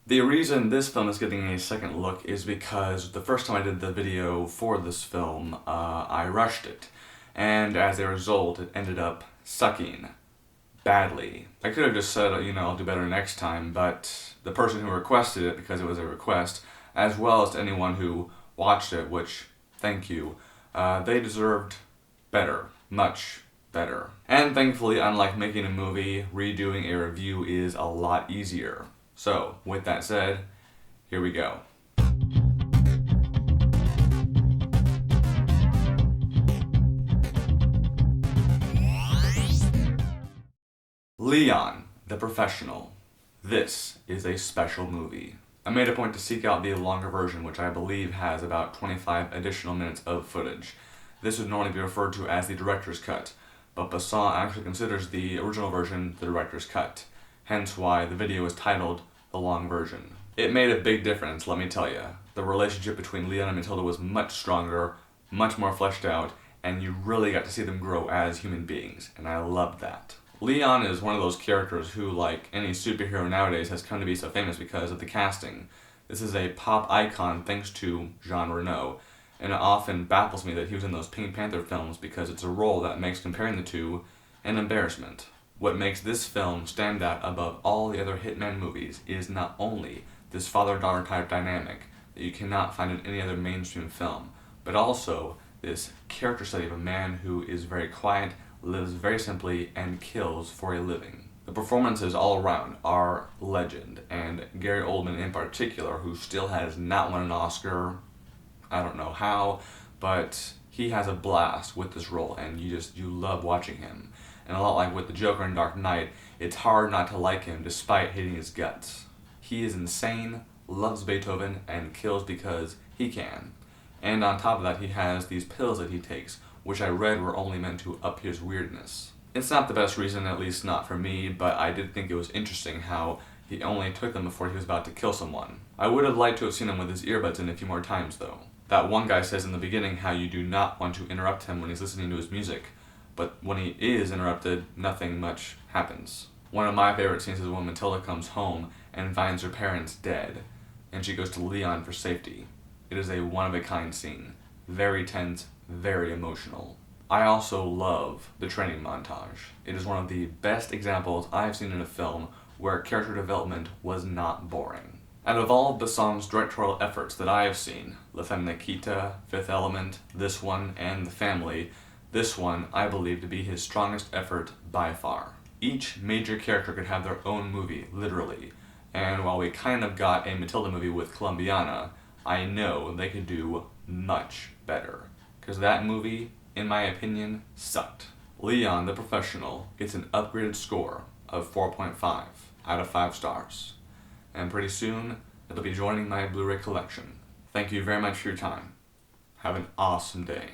The reason this film is getting a second look is because the first time I did the video for this film, I rushed it. And as a result, it ended up sucking badly. I could have just said, I'll do better next time, but the person who requested it, because it was a request, as well as to anyone who watched it, which, thank you, they deserved better. Much better. And thankfully, unlike making a movie, redoing a review is a lot easier. So, with that said, here we go. Léon, the Professional. This is a special movie. I made a point to seek out the longer version, which I believe has about 25 additional minutes of footage. This would normally be referred to as the director's cut, but Besson actually considers the original version the director's cut, hence why the video is titled The Long Version. It made a big difference, let me tell you. The relationship between Léon and Matilda was much stronger, much more fleshed out, and you really got to see them grow as human beings, and I loved that. Léon is one of those characters who, like any superhero nowadays, has come to be so famous because of the casting. This is a pop icon thanks to Jean Reno, and it often baffles me that he was in those Pink Panther films because it's a role that makes comparing the two an embarrassment. What makes this film stand out above all the other Hitman movies is not only this father-daughter type dynamic that you cannot find in any other mainstream film, but also this character study of a man who is very quiet, lives very simply, and kills for a living. The performances all around are legend, and Gary Oldman in particular, who still has not won an Oscar, I don't know how, but he has a blast with this role, and you love watching him. And a lot like with the Joker in Dark Knight, it's hard not to like him despite hating his guts. He is insane, loves Beethoven, and kills because he can. And on top of that, he has these pills that he takes, which I read were only meant to up his weirdness. It's not the best reason, at least not for me, but I did think it was interesting how he only took them before he was about to kill someone. I would have liked to have seen him with his earbuds in a few more times though. That one guy says in the beginning how you do not want to interrupt him when he's listening to his music, but when he is interrupted, nothing much happens. One of my favorite scenes is when Matilda comes home and finds her parents dead, and she goes to Léon for safety. It is a one-of-a-kind scene. Very tense, very emotional. I also love the training montage. It is one of the best examples I've seen in a film where character development was not boring. Out of all of Besson's directorial efforts that I have seen, La Femme Nikita, Fifth Element, this one, and The Family, this one I believe to be his strongest effort by far. Each major character could have their own movie, literally, and while we kind of got a Matilda movie with Colombiana, I know they could do much better. Because that movie, in my opinion, sucked. Léon, the Professional, gets an upgraded score of 4.5 out of 5 stars. And pretty soon, it'll be joining my Blu-ray collection. Thank you very much for your time. Have an awesome day.